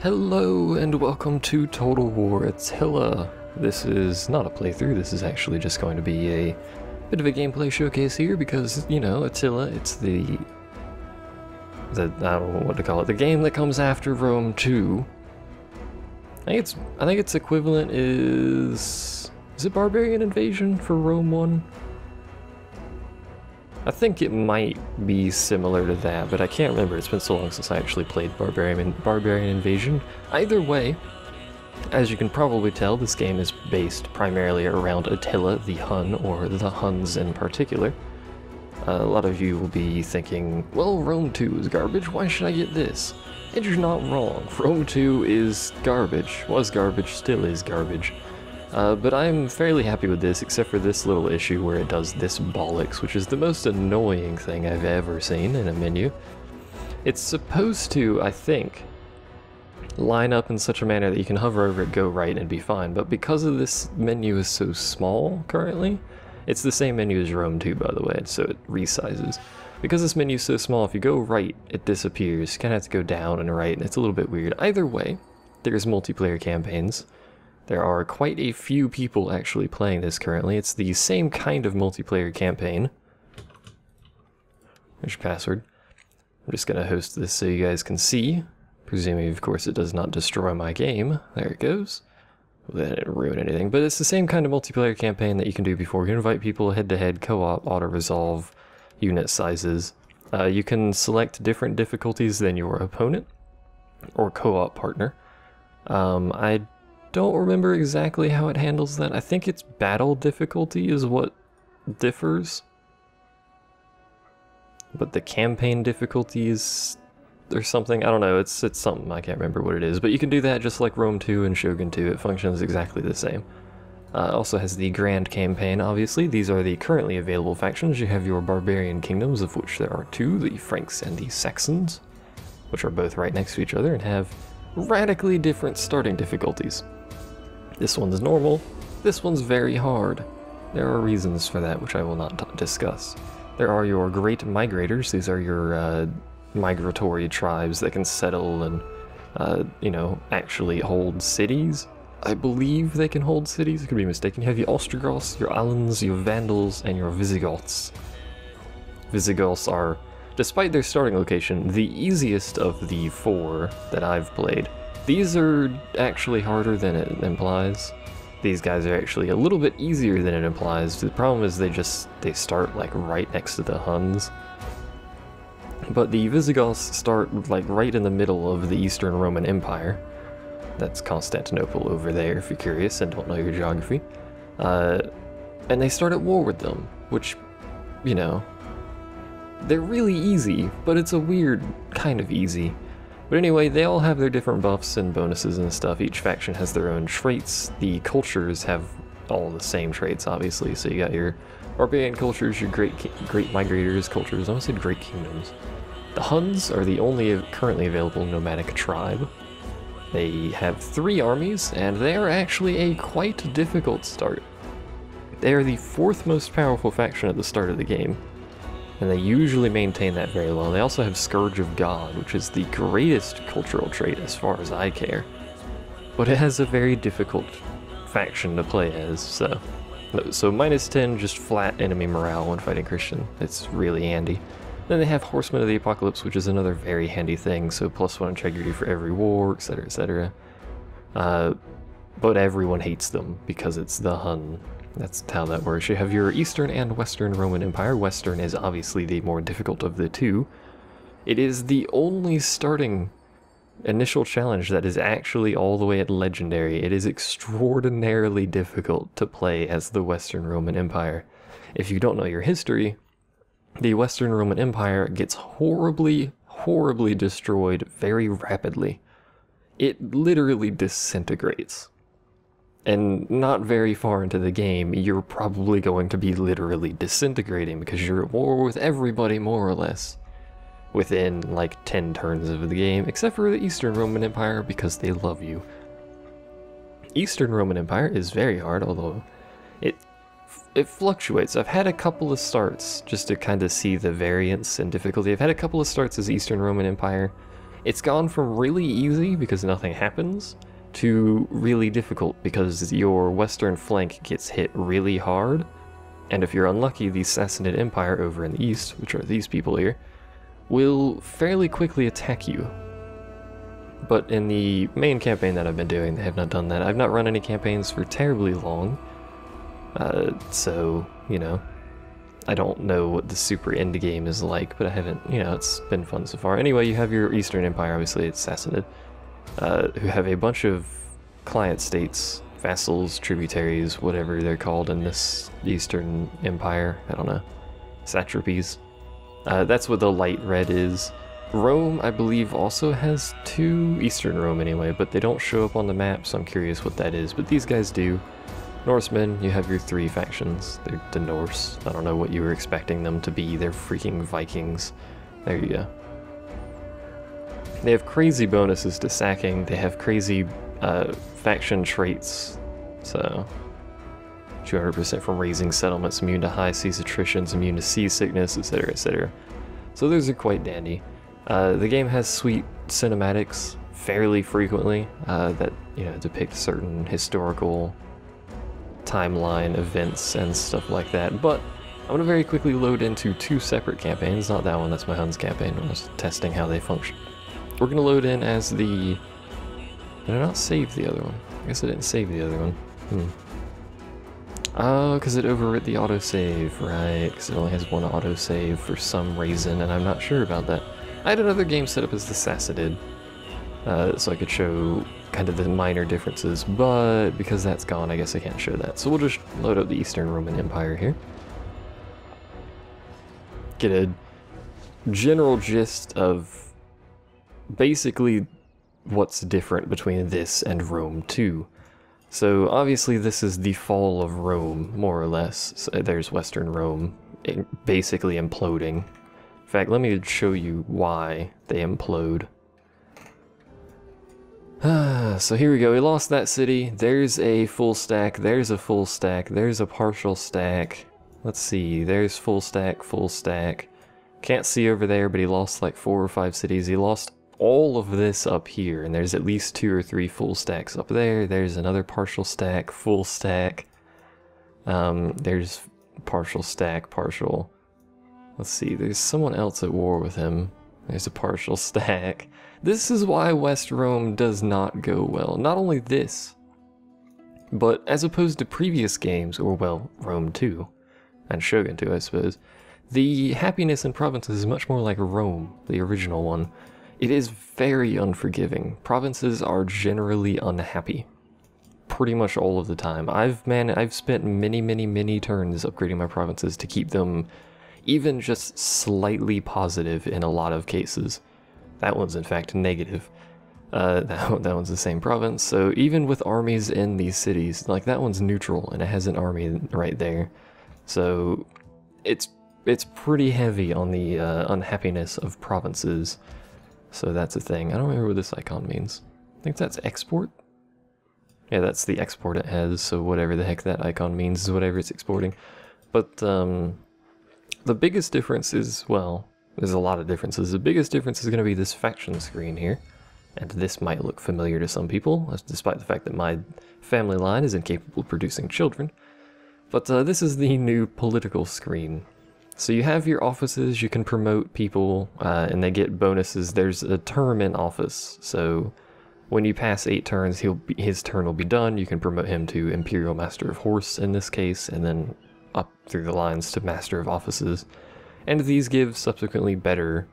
Hello and welcome to Total War Attila. This is not a playthrough, this is actually just going to be a bit of a gameplay showcase here because, you know, Attila, it's the I don't know what to call it, the game that comes after Rome 2. I think its equivalent is it Barbarian Invasion for Rome 1? I think it might be similar to that, but I can't remember. It's been so long since I actually played Barbarian Invasion. Either way, as you can probably tell, this game is based primarily around Attila the Hun, or the Huns in particular. A lot of you will be thinking, well, Rome 2 is garbage, why should I get this? And you're not wrong. Rome 2 is garbage, was garbage, still is garbage. But I'm fairly happy with this, except for this little issue where it does this bollocks, which is the most annoying thing I've ever seen in a menu. It's supposed to, I think, line up in such a manner that you can hover over it, go right, and be fine, but because of this menu is so small currently, it's the same menu as Rome 2, by the way, so it resizes. Because this menu is so small, if you go right, it disappears. You kind of have to go down and right, and it's a little bit weird. Either way, there's multiplayer campaigns. There are quite a few people actually playing this currently. It's the same kind of multiplayer campaign. There's your password. I'm just going to host this so you guys can see. Presuming, of course, it does not destroy my game. There it goes. Well, that didn't ruin anything. But it's the same kind of multiplayer campaign that you can do before. You can invite people head-to-head, co-op, auto-resolve, unit sizes. You can select different difficulties than your opponent or co-op partner. I don't remember exactly how it handles that. I think it's battle difficulty is what differs. But the campaign difficulties or something, I don't know, it's something, I can't remember what it is. But you can do that just like Rome 2 and Shogun 2, it functions exactly the same. Also has the Grand Campaign, obviously. These are the currently available factions. You have your barbarian kingdoms, of which there are two, the Franks and the Saxons, which are both right next to each other and have radically different starting difficulties. This one's normal, this one's very hard. There are reasons for that, which I will not discuss. There are your Great Migrators. These are your migratory tribes that can settle and, you know, actually hold cities. I believe they can hold cities, I could be mistaken. You have your Ostrogoths, your Alans, your Vandals, and your Visigoths. Visigoths are, despite their starting location, the easiest of the four that I've played. These are actually harder than it implies. These guys are actually a little bit easier than it implies. The problem is they start like right next to the Huns. But the Visigoths start like right in the middle of the Eastern Roman Empire. That's Constantinople over there if you're curious and don't know your geography. And they start at war with them, which, you know, they're really easy, but it's a weird kind of easy. But anyway, they all have their different buffs and bonuses and stuff. Each faction has their own traits. The cultures have all the same traits, obviously. So you got your barbarian cultures, your great migrators cultures. I almost said great kingdoms. The Huns are the only currently available nomadic tribe. They have 3 armies, and they are actually a quite difficult start. They are the 4th most powerful faction at the start of the game, and they usually maintain that very well. They also have Scourge of God, which is the greatest cultural trait as far as I care. But it has a very difficult faction to play as, so minus 10, just flat enemy morale when fighting Christian. It's really handy. Then they have Horsemen of the Apocalypse, which is another very handy thing, so +1 integrity for every war, etc, etc. But everyone hates them because it's the Hun. That's how that works. You have your Eastern and Western Roman Empire. Western is obviously the more difficult of the two. It is the only starting initial challenge that is actually all the way at Legendary. It is extraordinarily difficult to play as the Western Roman Empire. If you don't know your history, the Western Roman Empire gets horribly, horribly destroyed very rapidly. It literally disintegrates. And not very far into the game, you're probably going to be literally disintegrating because you're at war with everybody, more or less, within like 10 turns of the game, except for the Eastern Roman Empire because they love you. Eastern Roman Empire is very hard, although it fluctuates. I've had a couple of starts just to kind of see the variance and difficulty. I've had a couple of starts as Eastern Roman Empire, It's gone from really easy because nothing happens to really difficult because your western flank gets hit really hard, and if you're unlucky, the Sassanid Empire over in the east, which are these people here, will fairly quickly attack you. But in the main campaign that I've been doing, they have not done that. I've not run any campaigns for terribly long, so, you know, I don't know what the super end game is like, but I haven't, you know, it's been fun so far. Anyway, you have your Eastern Empire, obviously it's Sassanid, who have a bunch of client states, vassals, tributaries, whatever they're called in this Eastern Empire, I don't know, satrapies. That's what the light red is. Rome, I believe, also has 2, Eastern Rome anyway, but they don't show up on the map, so I'm curious what that is, but these guys do. Norsemen, you have your 3 factions. They're the Norse. I don't know what you were expecting them to be. They're freaking Vikings. There you go. They have crazy bonuses to sacking. They have crazy faction traits. So, 200% from raising settlements, immune to high seas attritions, immune to seasickness, etc., etc. So those are quite dandy. The game has sweet cinematics fairly frequently that, you know, depict certain historical timeline events and stuff like that, but I'm going to very quickly load into 2 separate campaigns. Not that one, that's my Huns campaign. I'm just testing how they function. We're going to load in as the... Did I not save the other one? I guess I didn't save the other one. Oh, because it overwrit the autosave, right, because it only has one autosave for some reason, and I'm not sure about that. I had another game set up as the Sassanid, so I could show kind of the minor differences, but because that's gone, I guess I can't show that. So we'll just load up the Eastern Roman Empire here. Get a general gist of basically what's different between this and Rome 2. So obviously this is the fall of Rome, more or less. So there's Western Rome basically imploding. In fact, let me show you why they implode. So here we go, we lost that city, there's a full stack, there's a full stack, there's a partial stack. Let's see, there's full stack. Can't see over there, but he lost like 4 or 5 cities. He lost all of this up here, and there's at least 2 or 3 full stacks up there. There's another partial stack, full stack. There's partial stack, partial. Let's see, there's someone else at war with him. There's a partial stack. This is why West Rome does not go well. Not only this, but as opposed to previous games, or well, Rome 2, and Shogun 2, I suppose, the happiness in provinces is much more like Rome, the original one. It is very unforgiving. Provinces are generally unhappy. Pretty much all of the time. I've spent many turns upgrading my provinces to keep them even just slightly positive in a lot of cases. That one's in fact negative. That one's the same province, so even with armies in these cities, like that one's neutral and it has an army right there. So it's pretty heavy on the unhappiness of provinces. So that's a thing. I don't remember what this icon means. I think that's export? Yeah, that's the export it has, so whatever the heck that icon means is whatever it's exporting. But the biggest difference is, well, there's a lot of differences. The biggest difference is going to be this faction screen here. And this might look familiar to some people, despite the fact that my family line is incapable of producing children. But this is the new political screen. So you have your offices, you can promote people, and they get bonuses. There's a term in office, so when you pass 8 turns, his turn will be done. You can promote him to Imperial Master of Horse in this case, and then up through the lines to Master of Offices. And these give subsequently better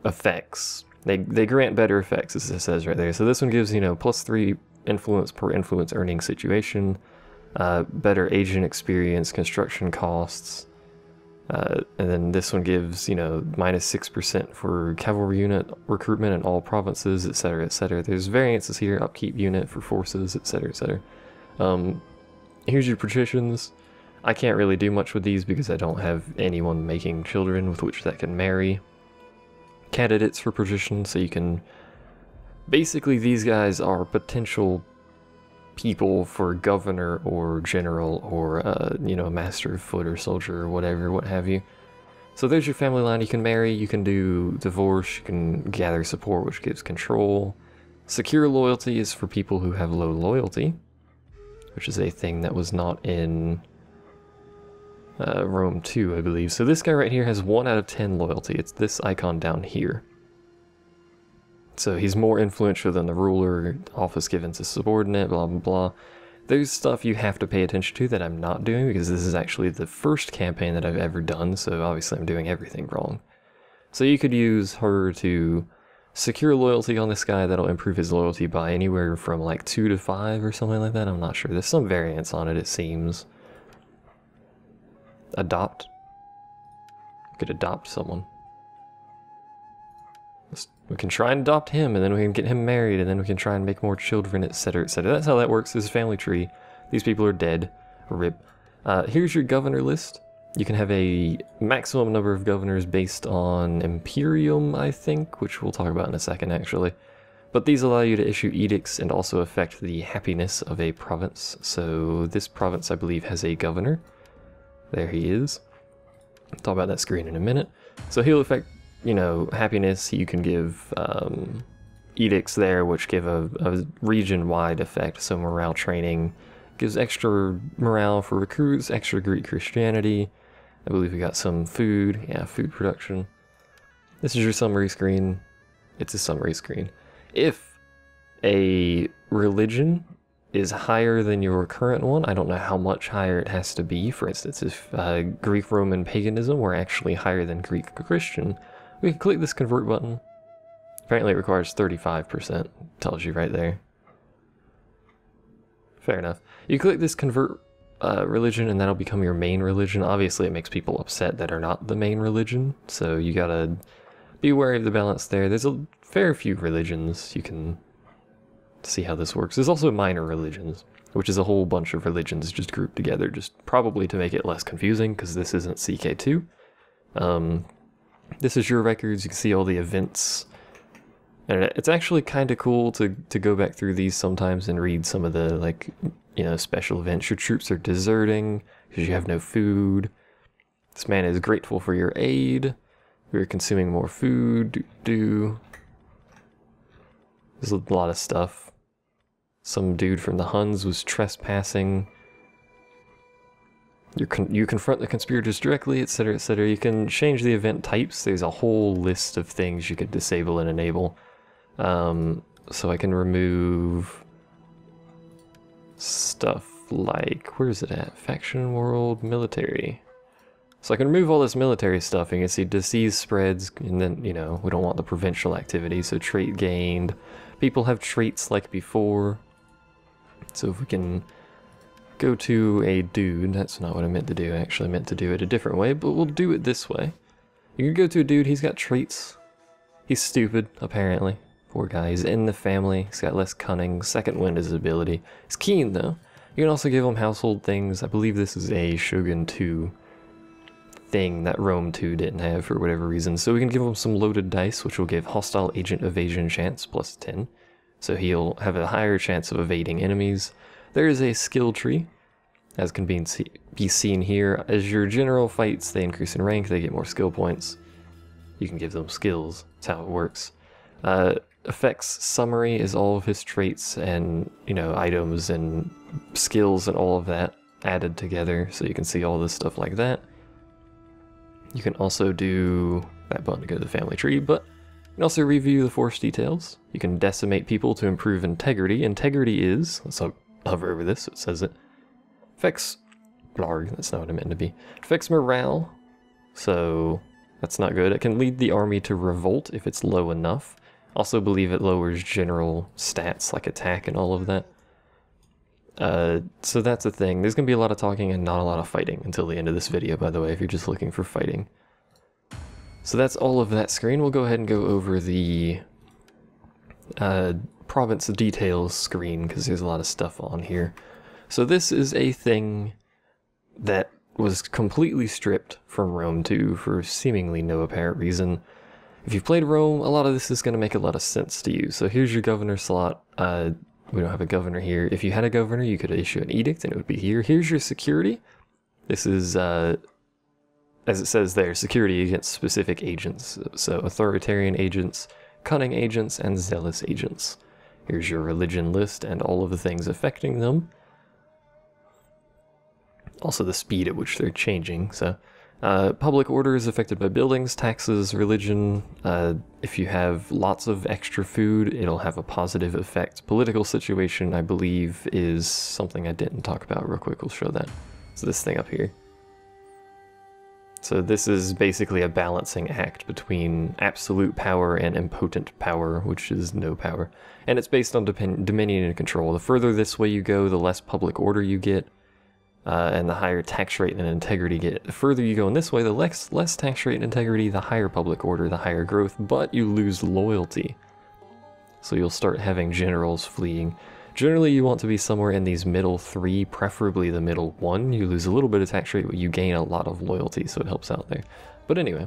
effects. They grant better effects, as it says right there. So this one gives, you know, +3 influence per influence earning situation, better agent experience, construction costs, and then this one gives, you know, -6% for cavalry unit recruitment in all provinces, etc., etc. There's variances here, upkeep unit for forces, etc., etc. Here's your patricians. I can't really do much with these because I don't have anyone making children with which that can marry. Candidates for patrician, so you can... Basically, these guys are potential people for governor or general or, you know, master of foot or soldier or whatever, what have you. So there's your family line. You can marry, you can do divorce, you can gather support, which gives control. Secure loyalty is for people who have low loyalty, which is a thing that was not in Rome 2, I believe. So this guy right here has 1 out of 10 loyalty. It's this icon down here. So he's more influential than the ruler, office given to subordinate, blah blah blah. There's stuff you have to pay attention to that I'm not doing because this is actually the first campaign that I've ever done, so obviously I'm doing everything wrong. So you could use her to secure loyalty on this guy. That'll improve his loyalty by anywhere from like 2 to 5 or something like that. I'm not sure. There's some variance on it, it seems. Adopt. You could adopt someone. We can try and adopt him, and then we can get him married, and then we can try and make more children, etc., etc. That's how that works. This is a family tree. These people are dead. RIP. Here's your governor list. You can have a maximum number of governors based on Imperium, I think, which we'll talk about in a second, actually. But these allow you to issue edicts and also affect the happiness of a province. So this province, I believe, has a governor. There he is. I'll talk about that screen in a minute. So he'll affect, you know, happiness. You can give edicts there, which give a region-wide effect. So morale training gives extra morale for recruits, extra Greek Christianity. I believe we got some food. Yeah, food production. This is your summary screen. It's a summary screen. If a religion is higher than your current one, I don't know how much higher it has to be. For instance, if Greek Roman paganism were actually higher than Greek Christian, we can click this convert button. Apparently it requires 35%. Tells you right there. Fair enough. You click this convert religion and that'll become your main religion. Obviously it makes people upset that are not the main religion, so you gotta be wary of the balance there. There's a fair few religions. You can see how this works. There's also minor religions, which is a whole bunch of religions just grouped together, just probably to make it less confusing, because this isn't CK2. This is your records. You can see all the events. And it's actually kind of cool to go back through these sometimes and read some of the, like, you know, special events. Your troops are deserting because you have no food. This man is grateful for your aid. We're consuming more food. There's a lot of stuff. Some dude from the Huns was trespassing. You confront the conspirators directly, etc., etc. You can change the event types. There's a whole list of things you could disable and enable. So I can remove stuff like, where is it at? Faction world, military. So I can remove all this military stuff, and you can see disease spreads, and then, you know, we don't want the provincial activity, so trait gained. People have traits like before. So if we can go to a dude, that's not what I meant to do, I actually meant to do it a different way, but we'll do it this way. You can go to a dude, he's got traits. He's stupid, apparently. Poor guy, he's in the family, he's got less cunning, second wind is his ability. He's keen though. You can also give him household things. I believe this is a Shogun 2 thing that Rome 2 didn't have for whatever reason. So we can give him some loaded dice, which will give hostile agent evasion chance plus 10. So he'll have a higher chance of evading enemies. There is a skill tree, as can be seen here. As your general fights, they increase in rank, they get more skill points. You can give them skills, that's how it works. Effects summary is all of his traits and, you know, items and skills and all of that added together, so you can see all this stuff like that. You can also do that button to go to the family tree, but you can also review the force details. You can decimate people to improve integrity. Integrity is, let's hover over this so it says it, affects, blarg, that's not what I meant to be, affects morale, so that's not good. It can lead the army to revolt if it's low enough. Also believe it lowers general stats like attack and all of that. So that's a thing. There's going to be a lot of talking and not a lot of fighting until the end of this video, by the way, if you're just looking for fighting. So that's all of that screen. We'll go ahead and go over the province details screen, because there's a lot of stuff on here. So this is a thing that was completely stripped from Rome 2 for seemingly no apparent reason. If you've played Rome, a lot of this is going to make a lot of sense to you. So here's your governor slot. We don't have a governor here. If you had a governor, you could issue an edict and it would be here. Here's your security. This is as it says there, security against specific agents. So authoritarian agents, cunning agents, and zealous agents. Here's your religion list and all of the things affecting them. Also the speed at which they're changing. So public order is affected by buildings, taxes, religion. If you have lots of extra food, it'll have a positive effect. Political situation, I believe, is something I didn't talk about real quick. We'll show that. So this thing up here. So this is basically a balancing act between absolute power and impotent power, which is no power. And it's based on dominion and control. The further this way you go, the less public order you get, and the higher tax rate and integrity get. The further you go in this way, the less tax rate and integrity, the higher public order, the higher growth, but you lose loyalty. So you'll start having generals fleeing. Generally, you want to be somewhere in these middle 3, preferably the middle 1. You lose a little bit of tax rate, but you gain a lot of loyalty, so it helps out there. But anyway,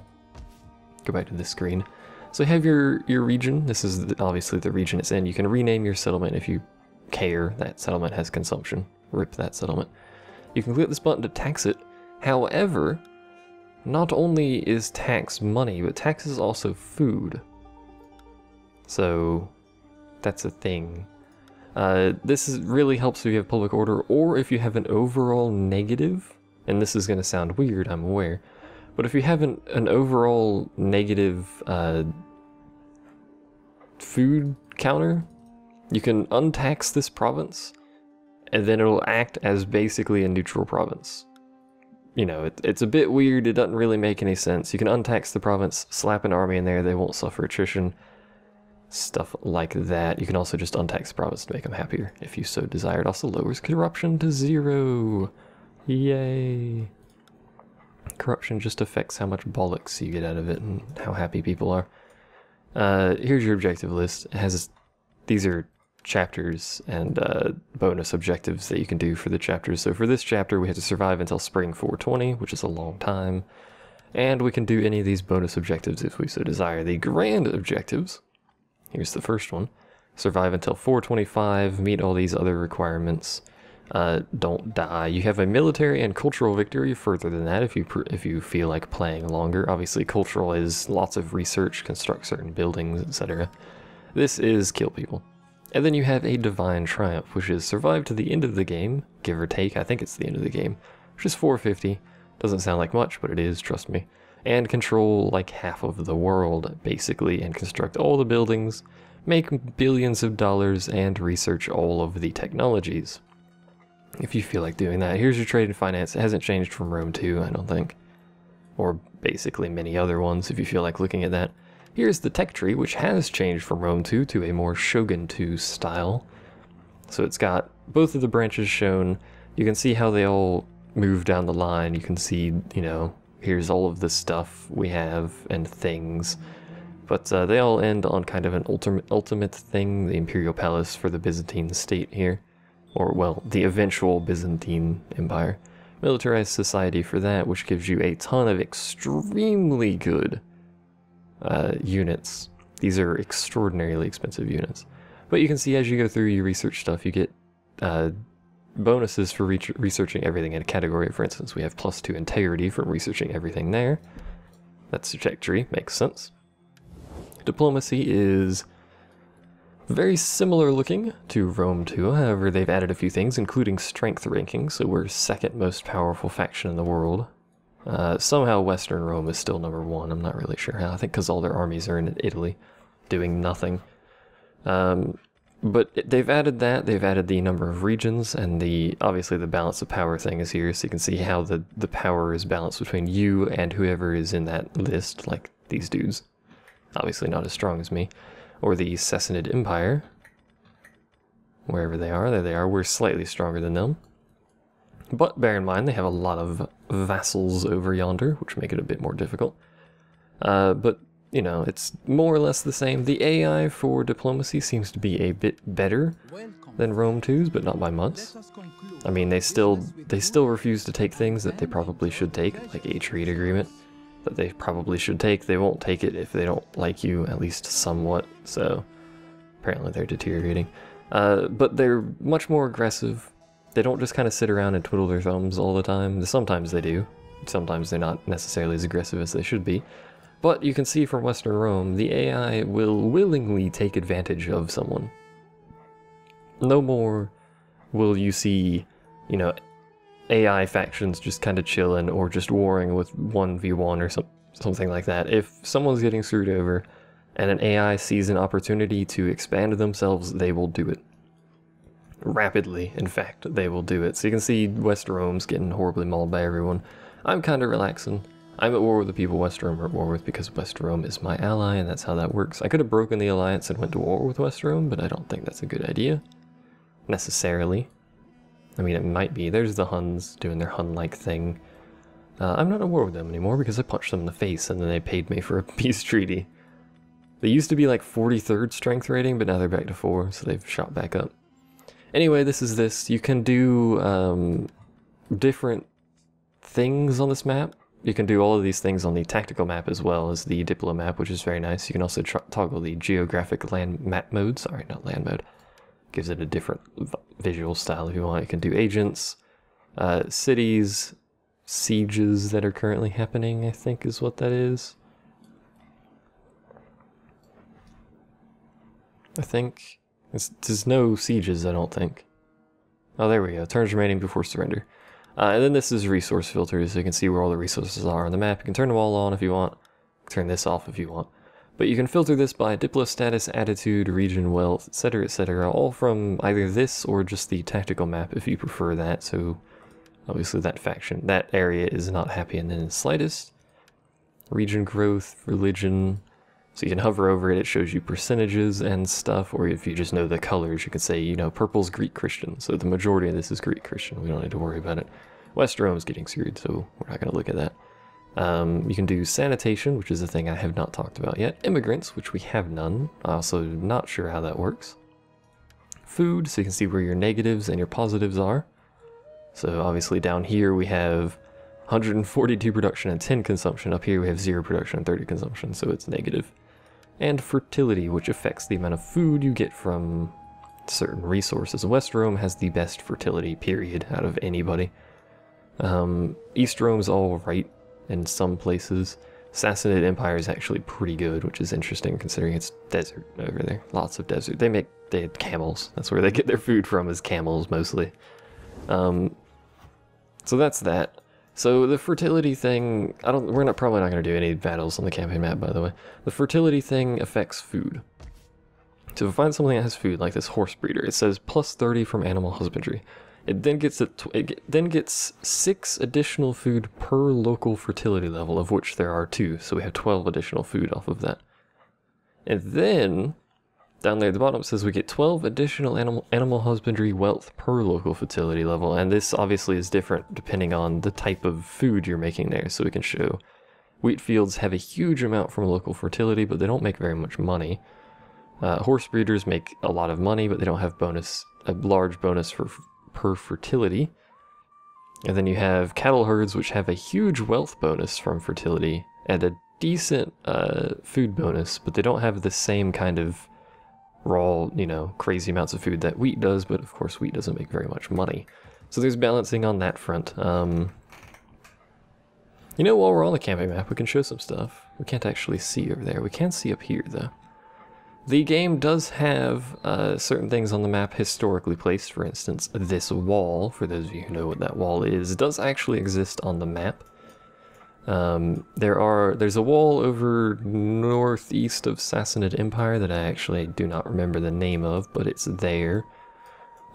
go back to this screen. So you have your region. This is obviously the region it's in. You can rename your settlement if you care. That settlement has consumption. Rip that settlement. You can click this button to tax it. However, not only is tax money, but tax is also food. So that's a thing. This really helps if you have public order, or if you have an overall negative, and this is going to sound weird, I'm aware, but if you have an overall negative food counter, you can untax this province, and then it'll act as basically a neutral province. You know, it's a bit weird, it doesn't really make any sense. You can untax the province, slap an army in there, they won't suffer attrition. Stuff like that. You can also just untax the province to make them happier if you so desired. Also lowers corruption to 0. Yay. Corruption just affects how much bollocks you get out of it and how happy people are. Here's your objective list. It has these are chapters and bonus objectives that you can do for the chapters. So for this chapter we have to survive until spring 420, which is a long time. And we can do any of these bonus objectives if we so desire. The grand objectives, here's the first one. Survive until 425, meet all these other requirements, don't die. You have a military and cultural victory further than that if you feel like playing longer. Obviously cultural is lots of research, construct certain buildings, etc. This is kill people. And then you have a divine triumph, which is survive to the end of the game, give or take. I think it's the end of the game, which is 450. Doesn't sound like much, but it is, trust me. And control like half of the world, basically, and construct all the buildings, make billions of dollars, and research all of the technologies. If you feel like doing that, here's your trade and finance. It hasn't changed from Rome 2, I don't think. Or basically many other ones, if you feel like looking at that. Here's the tech tree, which has changed from Rome 2 to a more Shogun 2 style. So it's got both of the branches shown. You can see how they all move down the line. You can see, you know, here's all of the stuff we have and things. But they all end on kind of an ultimate thing, the Imperial Palace for the Byzantine state here. Or, well, the eventual Byzantine Empire. Militarized society for that, which gives you a ton of extremely good units. These are extraordinarily expensive units. But you can see as you go through your research stuff, you get bonuses for researching everything in a category. For instance, we have +2 integrity from researching everything there. That's the tech tree, makes sense. Diplomacy is very similar looking to Rome 2, however they've added a few things, including strength ranking, so we're second most powerful faction in the world. Somehow Western Rome is still number 1, I'm not really sure how. I think because all their armies are in Italy, doing nothing. But they've added that, they've added the number of regions, and obviously the balance of power thing is here, so you can see how the power is balanced between you and whoever is in that list, like these dudes. Obviously not as strong as me. Or the Sassanid Empire. Wherever they are, there they are, we're slightly stronger than them. But bear in mind, they have a lot of vassals over yonder, which make it a bit more difficult. But, you know, it's more or less the same. The AI for diplomacy seems to be a bit better than Rome 2's, but not by months. I mean, they still refuse to take things that they probably should take, like a trade agreement that they probably should take. They won't take it if they don't like you, at least somewhat, so apparently they're deteriorating. But they're much more aggressive. They don't just kind of sit around and twiddle their thumbs all the time. Sometimes they do, sometimes they're not necessarily as aggressive as they should be. But you can see from Western Rome, the AI will willingly take advantage of someone. No more will you see, you know, AI factions just kind of chilling or just warring with 1v1 or something like that. If someone's getting screwed over and an AI sees an opportunity to expand themselves, they will do it. Rapidly, in fact, they will do it. So you can see West Rome's getting horribly mauled by everyone. I'm kind of relaxing. I'm at war with the people West Rome are at war with because West Rome is my ally, and that's how that works. I could have broken the alliance and went to war with West Rome, but I don't think that's a good idea. Necessarily. I mean, it might be. There's the Huns doing their Hun-like thing. I'm not at war with them anymore because I punched them in the face and then they paid me for a peace treaty. They used to be like 43rd strength rating, but now they're back to 4, so they've shot back up. Anyway, this is this. You can do different things on this map. You can do all of these things on the tactical map as well as the ATTILA map, which is very nice. You can also toggle the geographic land map mode. Sorry, not land mode. Gives it a different visual style if you want. You can do agents, cities, sieges that are currently happening, I think is what that is. I think. There's no sieges, I don't think. Oh, there we go. Turns remaining before surrender. And then this is resource filters, so you can see where all the resources are on the map. You can turn them all on if you want. Turn this off if you want. But you can filter this by Diplo status, attitude, region, wealth, etc., all from either this or just the tactical map if you prefer that. So obviously that area is not happy in the slightest. Region growth, religion. So you can hover over it, it shows you percentages and stuff, or if you just know the colors, you can say, you know, purple's Greek Christian, so the majority of this is Greek Christian, we don't need to worry about it. West Rome's getting screwed, so we're not going to look at that. You can do sanitation, which is a thing I have not talked about yet. Immigrants, which we have none, also not sure how that works. Food, so you can see where your negatives and your positives are. So obviously down here we have 142 production and 10 consumption, up here we have 0 production and 30 consumption, so it's negative. And fertility, which affects the amount of food you get from certain resources. West Rome has the best fertility, period, out of anybody. East Rome's all right in some places. Sassanid Empire is actually pretty good, which is interesting considering it's desert over there. Lots of desert. They had camels. That's where they get their food from, is camels mostly. So that's that. So the fertility thing, we're probably not going to do any battles on the campaign map, by the way. The fertility thing affects food. So if I find something that has food, like this horse breeder, it says plus 30 from animal husbandry. It then gets 6 additional food per local fertility level, of which there are 2, so we have 12 additional food off of that. And then down there at the bottom it says we get 12 additional animal husbandry wealth per local fertility level, and this obviously is different depending on the type of food you're making there, so we can show wheat fields have a huge amount from local fertility, but they don't make very much money. Horse breeders make a lot of money, but they don't have a large bonus per fertility. And then you have cattle herds, which have a huge wealth bonus from fertility and a decent food bonus, but they don't have the same kind of raw, you know, crazy amounts of food that wheat does, but of course wheat doesn't make very much money. So there's balancing on that front. You know, while we're on the campaign map, we can show some stuff. We can't actually see over there. We can see up here, though. The game does have certain things on the map historically placed. For instance, this wall, for those of you who know what that wall is, does actually exist on the map. There's a wall over northeast of Sassanid Empire that I actually do not remember the name of, but it's there.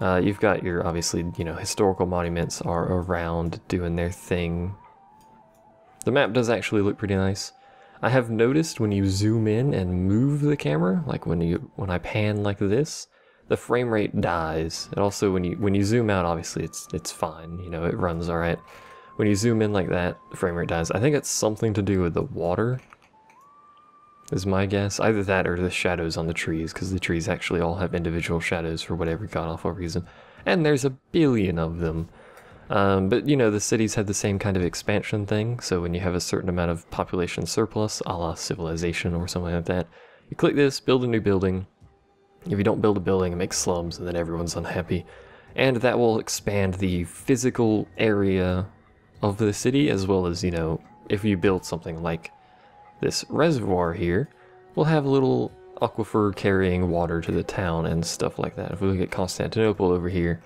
You've got your, obviously, you know, historical monuments are around doing their thing. The map does actually look pretty nice. I have noticed when you zoom in and move the camera, like when I pan like this, the frame rate dies. And also when you zoom out, obviously it's fine, you know, it runs all right. When you zoom in like that, the frame rate dies. I think it's something to do with the water, is my guess. Either that or the shadows on the trees, because the trees actually all have individual shadows for whatever god-awful reason. And there's a billion of them. But, you know, the cities have the same kind of expansion thing, so when you have a certain amount of population surplus, a la civilization or something like that, you click this, build a new building. If you don't build a building, it makes slums, and then everyone's unhappy. And that will expand the physical area of the city, as well as, you know, if you build something like this reservoir here, we'll have a little aquifer carrying water to the town and stuff like that. If we look at Constantinople over here,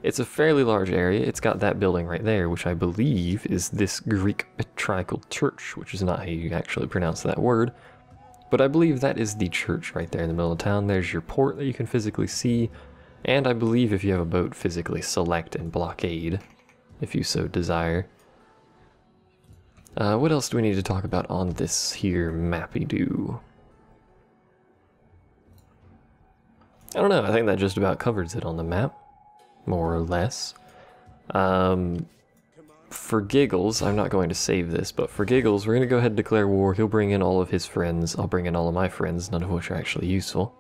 it's a fairly large area. It's got that building right there, which I believe is this Greek patriarchal church, which is not how you actually pronounce that word. But I believe that is the church right there in the middle of town. There's your port that you can physically see. And I believe if you have a boat, physically select and blockade, if you so desire. What else do we need to talk about on this here mappy-doo? I don't know, I think that just about covers it on the map, more or less. For giggles, I'm not going to save this, but for giggles, we're going to go ahead and declare war. He'll bring in all of his friends, I'll bring in all of my friends, none of which are actually useful.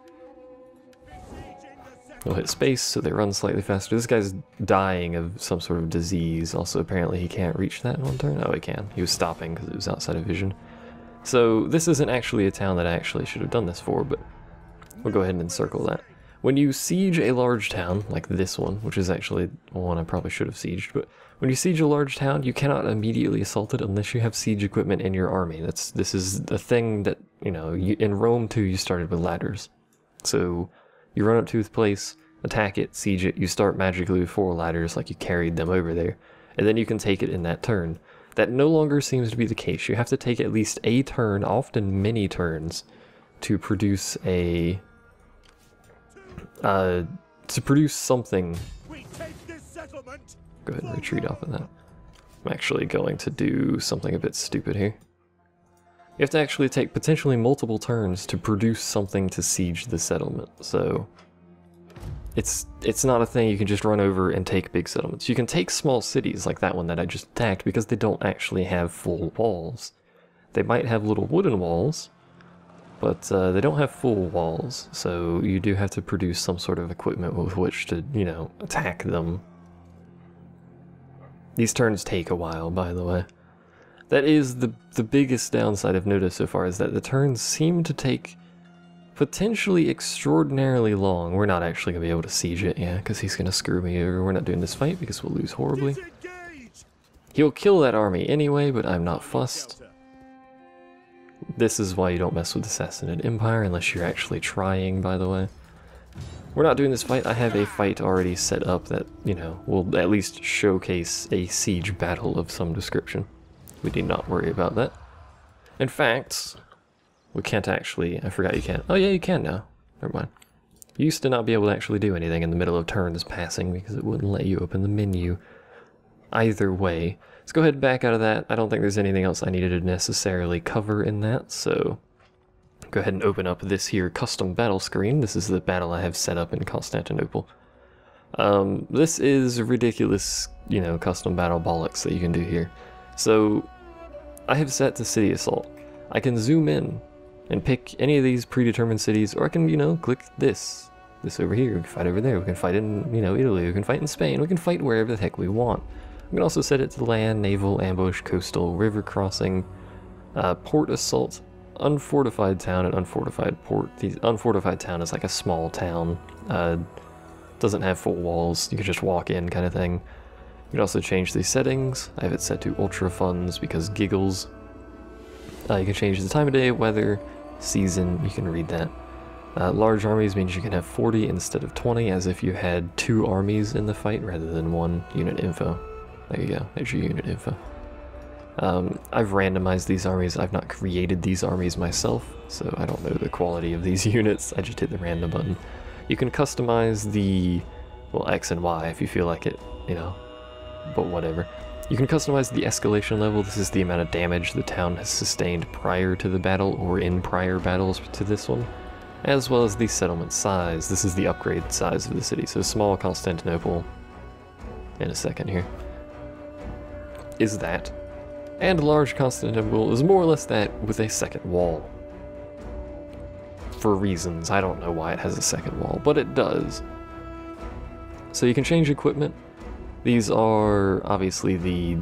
We'll hit space so they run slightly faster. This guy's dying of some sort of disease. Also, apparently he can't reach that in one turn. Oh, he can. He was stopping because it was outside of vision. So this isn't actually a town that I actually should have done this for, but we'll go ahead and encircle that. When you siege a large town, like this one, which is actually one I probably should have sieged, but when you siege a large town, you cannot immediately assault it unless you have siege equipment in your army. This is a thing that, you know, in Rome too, you started with ladders. So you run up to the place, attack it, siege it, you start magically with 4 ladders like you carried them over there, and then you can take it in that turn. That no longer seems to be the case. You have to take at least a turn, often many turns, to produce a... to produce something. Go ahead and retreat off of that. I'm actually going to do something a bit stupid here. You have to actually take potentially multiple turns to produce something to siege the settlement, so it's not a thing you can just run over and take big settlements. You can take small cities like that one that I just attacked because they don't actually have full walls. They might have little wooden walls, but they don't have full walls, so you do have to produce some sort of equipment with which to, you know, attack them. These turns take a while, by the way. That is the biggest downside I've noticed so far, is that the turns seem to take potentially extraordinarily long. We're not actually going to be able to siege it, yeah, because he's going to screw me over. We're not doing this fight because we'll lose horribly. He'll kill that army anyway, but I'm not fussed. This is why you don't mess with the Sassanid Empire unless you're actually trying, by the way. We're not doing this fight. I have a fight already set up that, you know, will at least showcase a siege battle of some description. We need not worry about that. In fact, we can't actually... I forgot you can. Oh yeah, you can now. Never mind. You used to not be able to actually do anything in the middle of turns passing because it wouldn't let you open the menu. Either way, let's go ahead and back out of that. I don't think there's anything else I needed to necessarily cover in that, so go ahead and open up this here custom battle screen. This is the battle I have set up in Constantinople. This is ridiculous, you know, custom battle bollocks that you can do here. So I have set to city assault. I can zoom in and pick any of these predetermined cities, or I can, you know, click this over here. We can fight over there. We can fight in, you know, Italy. We can fight in Spain. We can fight wherever the heck we want. We can also set it to land, naval, ambush, coastal, river crossing, port assault, unfortified town, and unfortified port. The unfortified town is like a small town. Doesn't have full walls. You can just walk in kind of thing. You can also change the settings. I have it set to ultra funds because giggles. You can change the time of day, weather, season. You can read that. Large armies means you can have 40 instead of 20, as if you had 2 armies in the fight rather than 1. Unit info. There you go. There's your unit info. I've randomized these armies. I've not created these armies myself, so I don't know the quality of these units. I just hit the random button. You can customize the, well, X and Y if you feel like it, you know, but whatever. You can customize the escalation level. This is the amount of damage the town has sustained prior to the battle or in prior battles to this one, as well as the settlement size. This is the upgrade size of the city. So small Constantinople, in a second here, is that. And large Constantinople is more or less that with a second wall. For reasons, I don't know why it has a second wall, but it does. So you can change equipment. These are obviously the,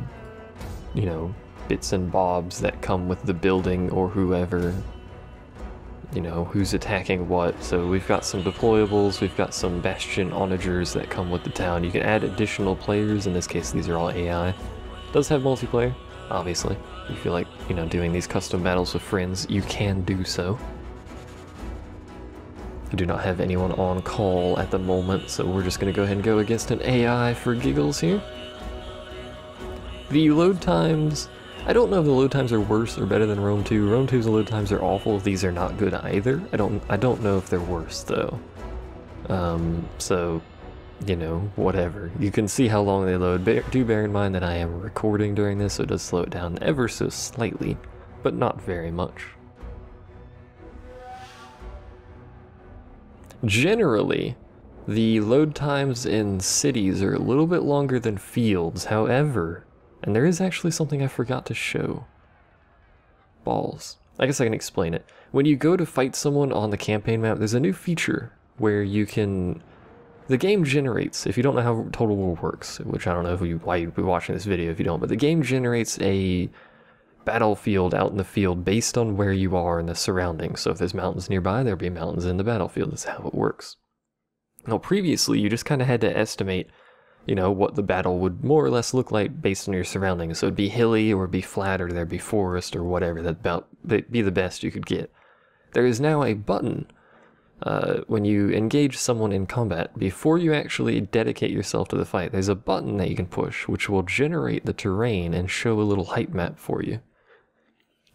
you know, bits and bobs that come with the building or whoever, you know, who's attacking what. So we've got some deployables, we've got some bastion onagers that come with the town. You can add additional players, in this case these are all AI. Does have multiplayer, obviously. If you feel like, you know, doing these custom battles with friends, you can do so. I do not have anyone on call at the moment, so we're just going to go ahead and go against an AI for giggles here. The load times, I don't know if the load times are worse or better than Rome 2. Rome 2's load times are awful. These are not good either. I don't know if they're worse though. So, you know, whatever. You can see how long they load. Do bear in mind that I am recording during this, so it does slow it down ever so slightly, but not very much. Generally, the load times in cities are a little bit longer than fields, however, and there is actually something I forgot to show. Balls. I guess I can explain it. When you go to fight someone on the campaign map, there's a new feature where you can... The game generates, if you don't know how Total War works, which I don't know why you'd be watching this video if you don't, but the game generates a battlefield out in the field based on where you are in the surroundings. So if there's mountains nearby, there'll be mountains in the battlefield. That's how it works. Now previously, you just kind of had to estimate, you know, what the battle would more or less look like based on your surroundings. So it'd be hilly, or it'd be flat, or there'd be forest, or whatever. That'd be the best you could get. There is now a button when you engage someone in combat, before you actually dedicate yourself to the fight, there's a button that you can push, which will generate the terrain and show a little height map for you.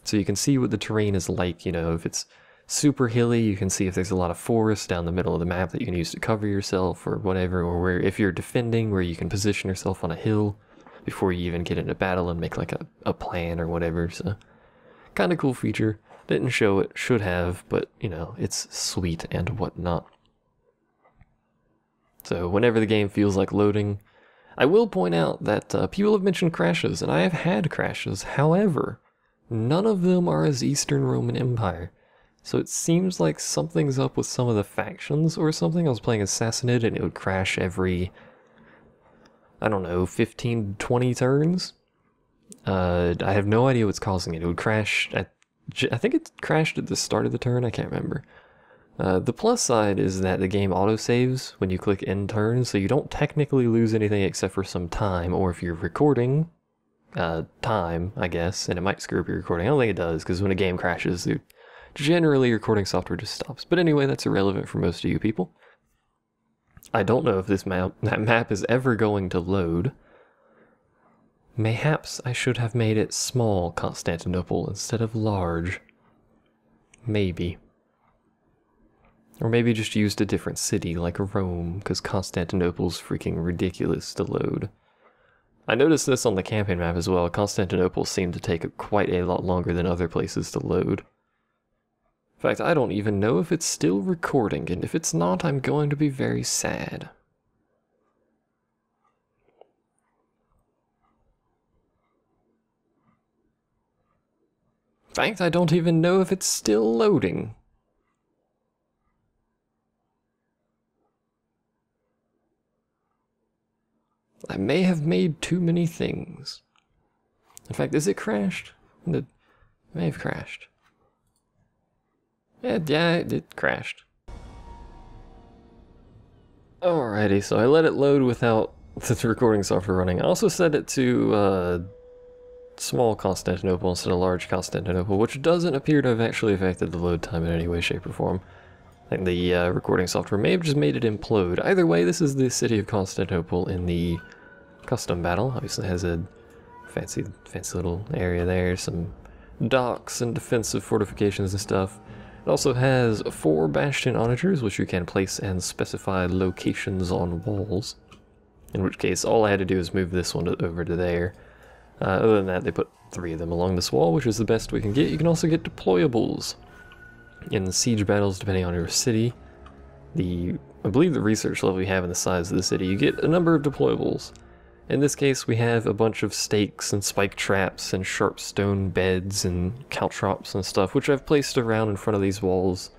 So you can see what the terrain is like, you know, if it's super hilly, you can see if there's a lot of forest down the middle of the map that you can use to cover yourself or whatever, or where if you're defending, where you can position yourself on a hill before you even get into battle and make like a plan or whatever. So kind of cool feature. Didn't show it, should have, but you know, it's sweet and whatnot. So whenever the game feels like loading, I will point out that people have mentioned crashes, and I have had crashes. However, none of them are as Eastern Roman Empire. So it seems like something's up with some of the factions or something. I was playing Assassinate and it would crash every, I don't know, 15, 20 turns. I have no idea what's causing it. It would crash, I think it crashed at the start of the turn, I can't remember. The plus side is that the game autosaves when you click end turn, so you don't technically lose anything except for some time, or if you're recording, time, I guess, and it might screw up your recording. I don't think it does, because when a game crashes, generally recording software just stops. But anyway, that's irrelevant for most of you people. I don't know if that map is ever going to load. Mayhaps I should have made it small Constantinople instead of large. Maybe. Or maybe just used a different city like Rome, because Constantinople's freaking ridiculous to load. I noticed this on the campaign map as well. Constantinople seemed to take quite a lot longer than other places to load. In fact, I don't even know if it's still recording, and if it's not, I'm going to be very sad. In fact, I don't even know if it's still loading. I may have made too many things. In fact, is it crashed? It may have crashed. Yeah, it crashed. Alrighty, so I let it load without the recording software running. I also set it to small Constantinople instead of large Constantinople, which doesn't appear to have actually affected the load time in any way, shape, or form. I think the recording software may have just made it implode. Either way, this is the city of Constantinople in the custom battle. Obviously has a fancy little area there, some docks and defensive fortifications and stuff. It also has 4 bastion onagers, which you can place and specify locations on walls. In which case, all I had to do is move this one over to there. Other than that, they put 3 of them along this wall, which is the best we can get. You can also get deployables in the siege battles, depending on your city. I believe the research level you have and the size of the city, you get a number of deployables. In this case, we have a bunch of stakes and spike traps and sharp stone beds and caltrops and stuff, which I've placed around in front of these walls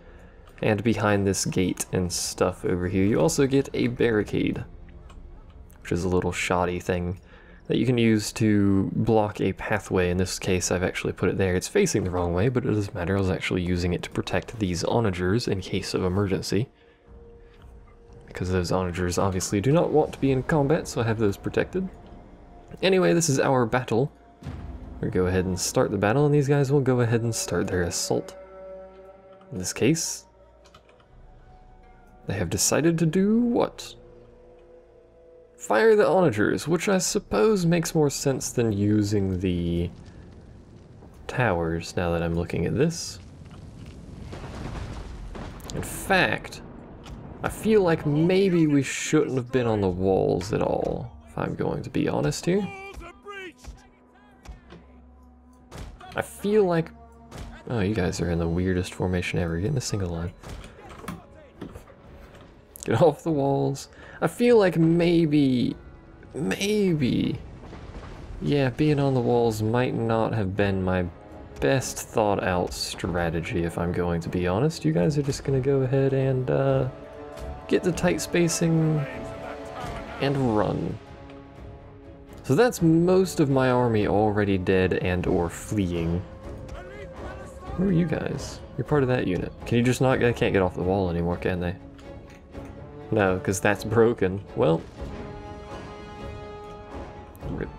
and behind this gate and stuff over here. You also get a barricade, which is a little shoddy thing that you can use to block a pathway. In this case, I've actually put it there. It's facing the wrong way, but it doesn't matter. I was actually using it to protect these onagers in case of emergency, because those onagers obviously do not want to be in combat, so I have those protected. Anyway, this is our battle. We'll go ahead and start the battle, and these guys will go ahead and start their assault. In this case, they have decided to do what? Fire the onagers, which I suppose makes more sense than using the towers, now that I'm looking at this. In fact, I feel like maybe we shouldn't have been on the walls at all, if I'm going to be honest here. I feel like... Oh, you guys are in the weirdest formation ever. Get in a single line. Get off the walls. I feel like maybe... Yeah, being on the walls might not have been my best thought out strategy, if I'm going to be honest. You guys are just going to go ahead and get the tight spacing and run. So that's most of my army already dead and or fleeing. Who are you guys? You're part of that unit. Can you just not... They can't get off the wall anymore, can they? No, because that's broken. Well... Rip.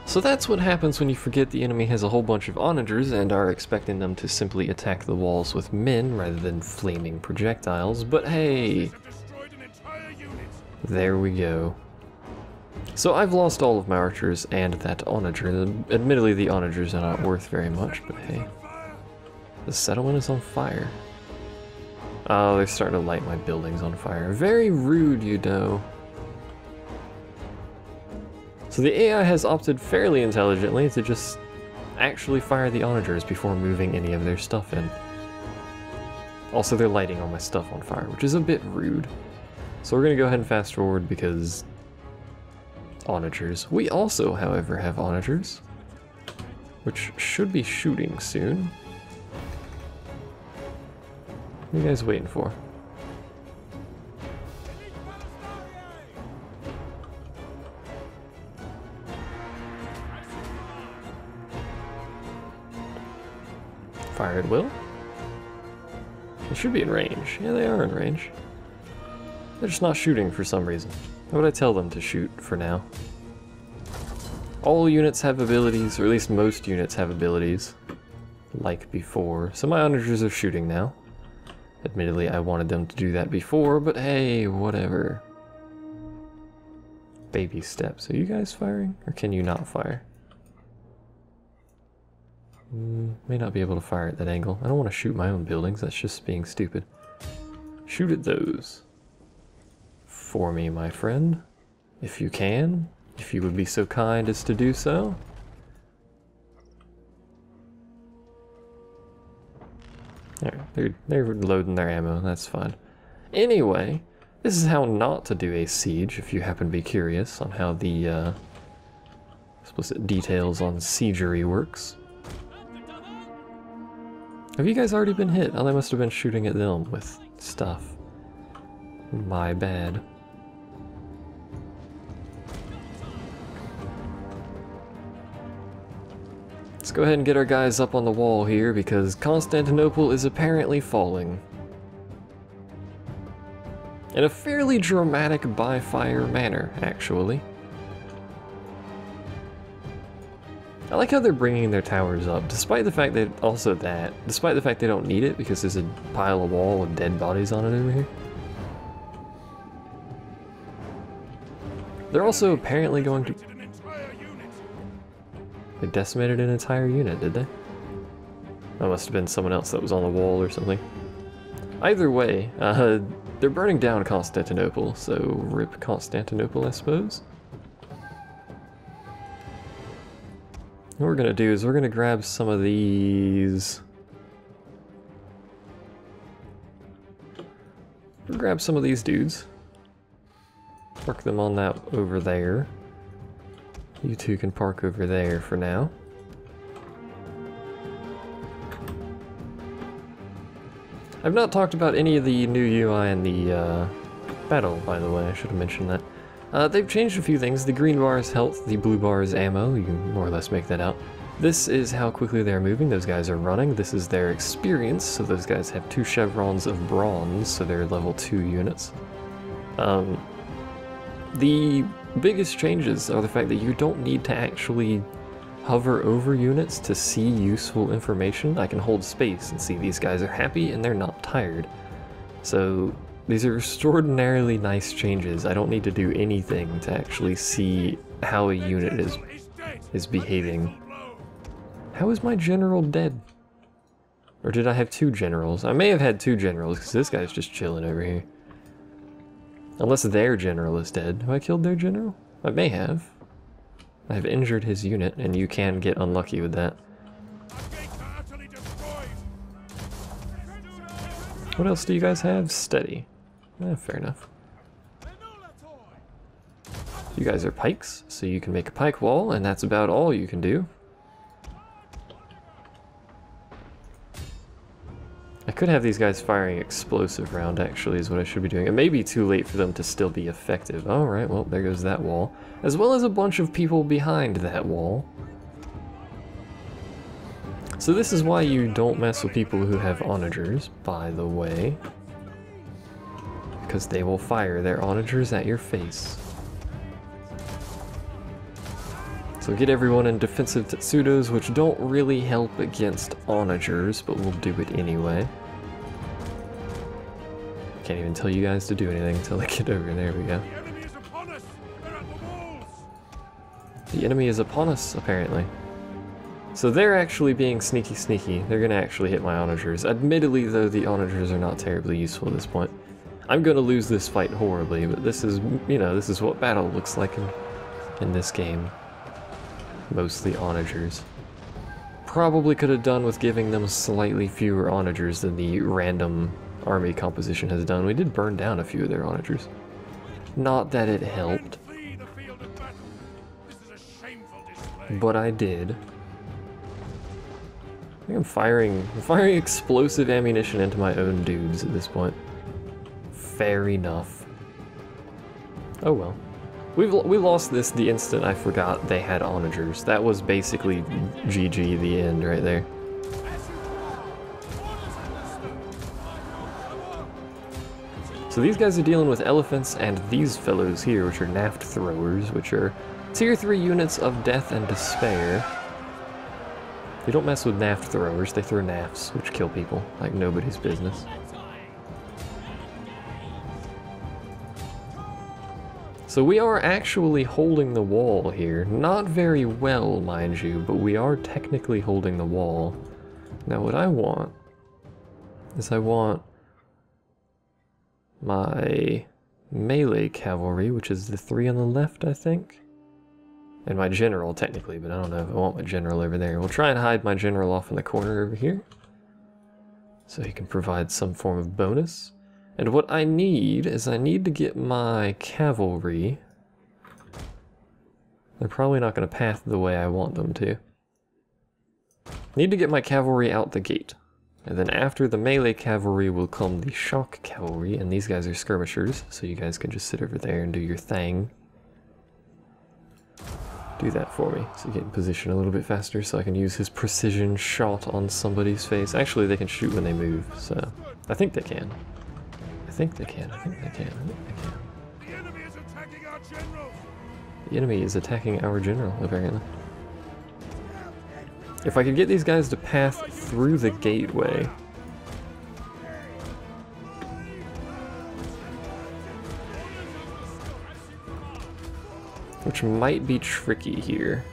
So that's what happens when you forget the enemy has a whole bunch of onagers and are expecting them to simply attack the walls with men rather than flaming projectiles, but hey! There we go. So I've lost all of my archers and that onager. Admittedly, the onagers are not worth very much, but hey. The settlement is on fire. Oh, they're starting to light my buildings on fire. Very rude, you know. So the AI has opted fairly intelligently to just actually fire the onagers before moving any of their stuff in. Also, they're lighting all my stuff on fire, which is a bit rude. So we're going to go ahead and fast forward because... onagers. We also, however, have onagers, which should be shooting soon. What are you guys waiting for? Fire at will? They should be in range. Yeah, they are in range. They're just not shooting for some reason. How would I tell them to shoot for now? All units have abilities, or at least most units have abilities, like before. So my onagers are shooting now. Admittedly, I wanted them to do that before, but hey, whatever. Baby steps. Are you guys firing? Or can you not fire? May not be able to fire at that angle. I don't want to shoot my own buildings, that's just being stupid. Shoot at those. For me, my friend. If you can. If you would be so kind as to do so. There, they're loading their ammo, that's fine. Anyway, this is how not to do a siege, if you happen to be curious on how the explicit details on siegery works. Have you guys already been hit? Oh, they must have been shooting at them with stuff. My bad. Let's go ahead and get our guys up on the wall here because Constantinople is apparently falling. In a fairly dramatic by-fire manner, actually. I like how they're bringing their towers up, despite the fact that despite the fact they don't need it because there's a pile of wall with dead bodies on it over here. They're also apparently going to... They decimated an entire unit, did they? That must have been someone else that was on the wall or something. Either way, they're burning down Constantinople, so rip Constantinople, I suppose. What we're gonna do is we're gonna grab some of these... We'll grab some of these dudes. Park them on that over there. You two can park over there for now. I've not talked about any of the new UI in the battle, by the way. I should have mentioned that. They've changed a few things. The green bar is health, the blue bar is ammo. You can more or less make that out. This is how quickly they're moving. Those guys are running. This is their experience. So those guys have 2 chevrons of bronze, so they're level 2 units. The biggest changes are the fact that you don't need to actually hover over units to see useful information. I can hold space and see these guys are happy and they're not tired. So these are extraordinarily nice changes. I don't need to do anything to actually see how a unit is behaving. How is my general dead? Or did I have two generals? I may have had two generals because this guy's just chilling over here. Unless their general is dead. Have I killed their general? I may have. I've injured his unit, and you can get unlucky with that. What else do you guys have? Steady. Fair enough. You guys are pikes, so you can make a pike wall, and that's about all you can do. I could have these guys firing explosive round, actually, is what I should be doing. It may be too late for them to still be effective. Alright, well, there goes that wall. As well as a bunch of people behind that wall. So this is why you don't mess with people who have onagers, by the way. Because they will fire their onagers at your face. So get everyone in defensive Tetsudos, which don't really help against onagers, but we'll do it anyway. Can't even tell you guys to do anything until I get over. There we go. The enemy is upon us! They're at the walls! The enemy is upon us, apparently. So they're actually being sneaky. They're gonna actually hit my onagers. Admittedly, though, the onagers are not terribly useful at this point. I'm gonna lose this fight horribly, but this is, you know, this is what battle looks like in this game. Mostly onagers. Probably could have done with giving them slightly fewer onagers than the random army composition has done. We did burn down a few of their onagers. Not that it helped, but I did. I think I'm firing explosive ammunition into my own dudes at this point. Fair enough. Oh well. We lost this the instant I forgot they had onagers. That was basically GG, the end right there. So these guys are dealing with elephants and these fellows here, which are naft throwers, which are tier 3 units of death and despair. You don't mess with naft throwers, they throw nafts, which kill people like nobody's business. So we are actually holding the wall here. Not very well, mind you, but we are technically holding the wall. Now what I want is I want my melee cavalry, which is the 3 on the left, I think. And my general, technically, but I don't know if I want my general over there. We'll try and hide my general off in the corner over here, so he can provide some form of bonus. And what I need is I need to get my cavalry. They're probably not going to path the way I want them to. Need to get my cavalry out the gate. And then after the melee cavalry will come the shock cavalry, and these guys are skirmishers, so you guys can just sit over there and do your thing. Do that for me, so get in position a little bit faster so I can use his precision shot on somebody's face. Actually, they can shoot when they move, so I think they can. I think they can. The enemy is attacking our general! The enemy is attacking our general, apparently. If I could get these guys to path through the gateway. Which might be tricky here.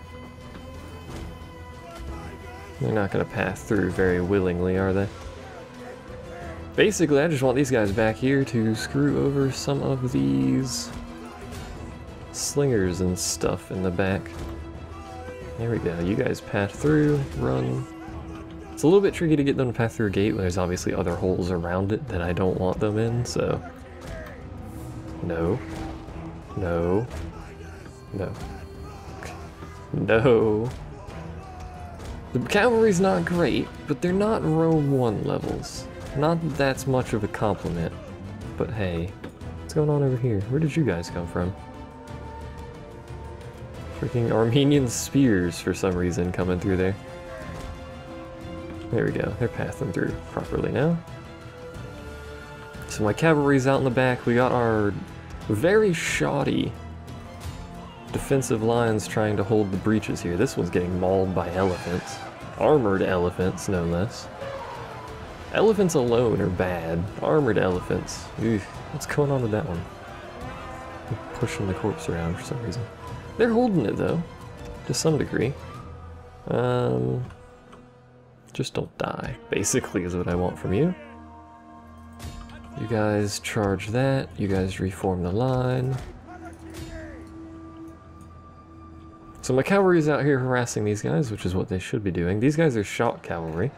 They're not going to pass through very willingly, are they? Basically, I just want these guys back here to screw over some of these slingers and stuff in the back. There we go. You guys pass through, run. It's a little bit tricky to get them to pass through a gate when there's obviously other holes around it that I don't want them in, so... No. No. No. No. The cavalry's not great, but they're not Rome 1 levels. Not that that's much of a compliment, but hey. What's going on over here? Where did you guys come from? Freaking Armenian spears for some reason coming through there. There we go, they're passing through properly now. So my cavalry's out in the back. We got our very shoddy defensive lines trying to hold the breaches here. This one's getting mauled by elephants. Armored elephants, no less. Elephants alone are bad. Armored elephants. Eugh, what's going on with that one? I'm pushing the corpse around for some reason. They're holding it though, to some degree. Just don't die, basically, is what I want from you. You guys charge that. You guys reform the line. So my cavalry's out here harassing these guys, which is what they should be doing. These guys are shock cavalry.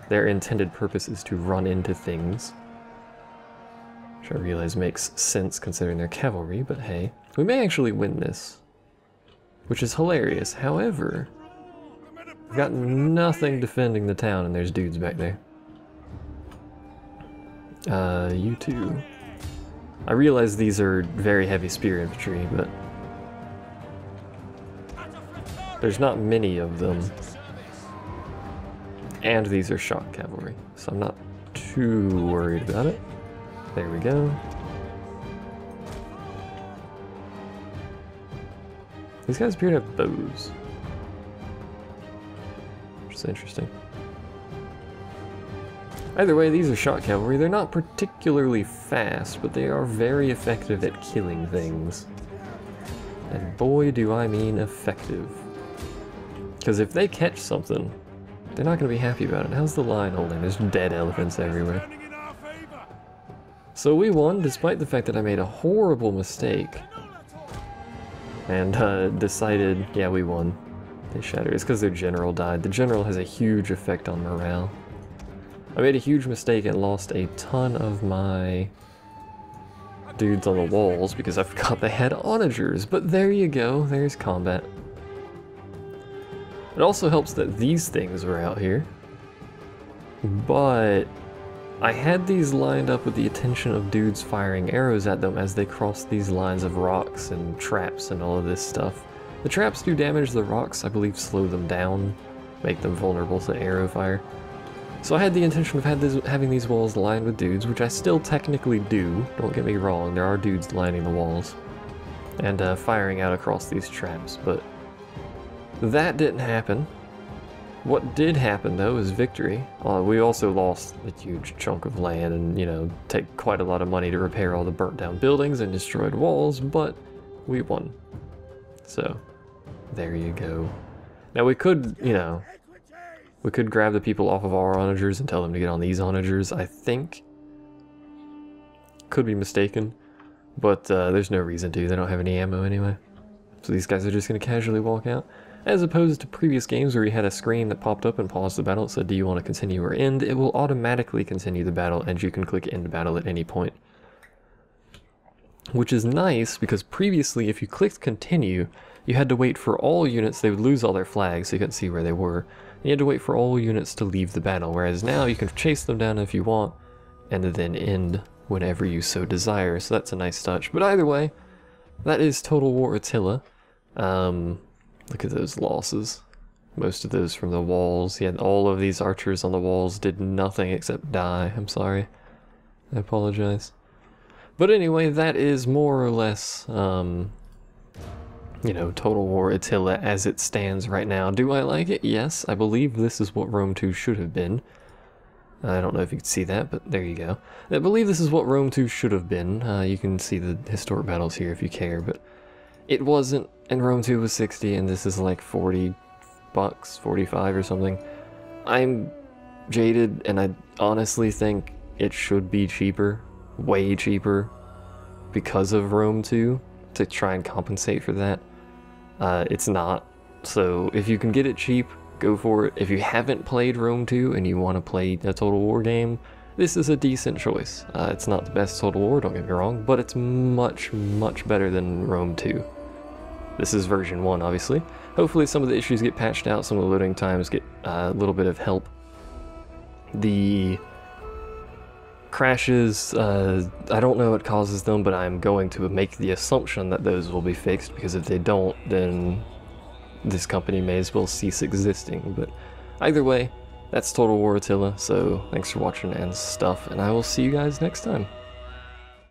Their intended purpose is to run into things. Which I realize makes sense considering they're cavalry, but hey. We may actually win this, which is hilarious. However, we've got nothing defending the town, and there's dudes back there. You two. I realize these are very heavy spear infantry, but there's not many of them. And these are shock cavalry, so I'm not too worried about it. There we go. These guys appear to have bows, which is interesting. Either way, these are shock cavalry. They're not particularly fast, but they are very effective at killing things. And boy, do I mean effective. Because if they catch something, they're not going to be happy about it. How's the line holding? There's dead elephants everywhere. So we won, despite the fact that I made a horrible mistake. And decided, yeah, we won. They shattered. It's because their general died. The general has a huge effect on morale. I made a huge mistake and lost a ton of my dudes on the walls because I forgot they had onagers. But there you go, there's combat. It also helps that these things were out here. But I had these lined up with the intention of dudes firing arrows at them as they crossed these lines of rocks and traps and all of this stuff. The traps do damage, the rocks I believe slow them down, make them vulnerable to arrow fire. So I had the intention of having these walls lined with dudes, which I still technically do, don't get me wrong, there are dudes lining the walls, and firing out across these traps, but that didn't happen. What did happen though is victory. We also lost a huge chunk of land and, you know, take quite a lot of money to repair all the burnt down buildings and destroyed walls, but we won. So, there you go. Now we could, you know, we could grab the people off of our onagers and tell them to get on these onagers, I think. Could be mistaken, but there's no reason to. They don't have any ammo anyway. So these guys are just going to casually walk out. As opposed to previous games where you had a screen that popped up and paused the battle. It said, do you want to continue or end? It will automatically continue the battle, and you can click end battle at any point. Which is nice, because previously if you clicked continue, you had to wait for all units. They would lose all their flags, so you couldn't see where they were. You had to wait for all units to leave the battle, whereas now you can chase them down if you want, and then end whenever you so desire, so that's a nice touch. But either way, that is Total War Attila. Look at those losses. Most of those from the walls. Yeah, all of these archers on the walls did nothing except die. I'm sorry. I apologize. But anyway, that is more or less, you know, Total War Attila as it stands right now. Do I like it? Yes, I believe this is what Rome 2 should have been. I don't know if you can see that, but there you go. I believe this is what Rome 2 should have been. You can see the historic battles here if you care, but it wasn't, and Rome 2 was 60, and this is like 40 bucks, 45 or something. I'm jaded, and I honestly think it should be cheaper, way cheaper, because of Rome 2, to try and compensate for that. It's not, so if you can get it cheap, go for it. If you haven't played Rome 2 and you want to play a Total War game, this is a decent choice. It's not the best Total War, don't get me wrong, but it's much, much better than Rome 2. This is version 1, obviously. Hopefully some of the issues get patched out, some of the loading times get a little bit of help. The crashes, I don't know what causes them, but I'm going to make the assumption that those will be fixed, because if they don't, then this company may as well cease existing. But either way, that's Total War Attila, so thanks for watching and stuff, and I will see you guys next time.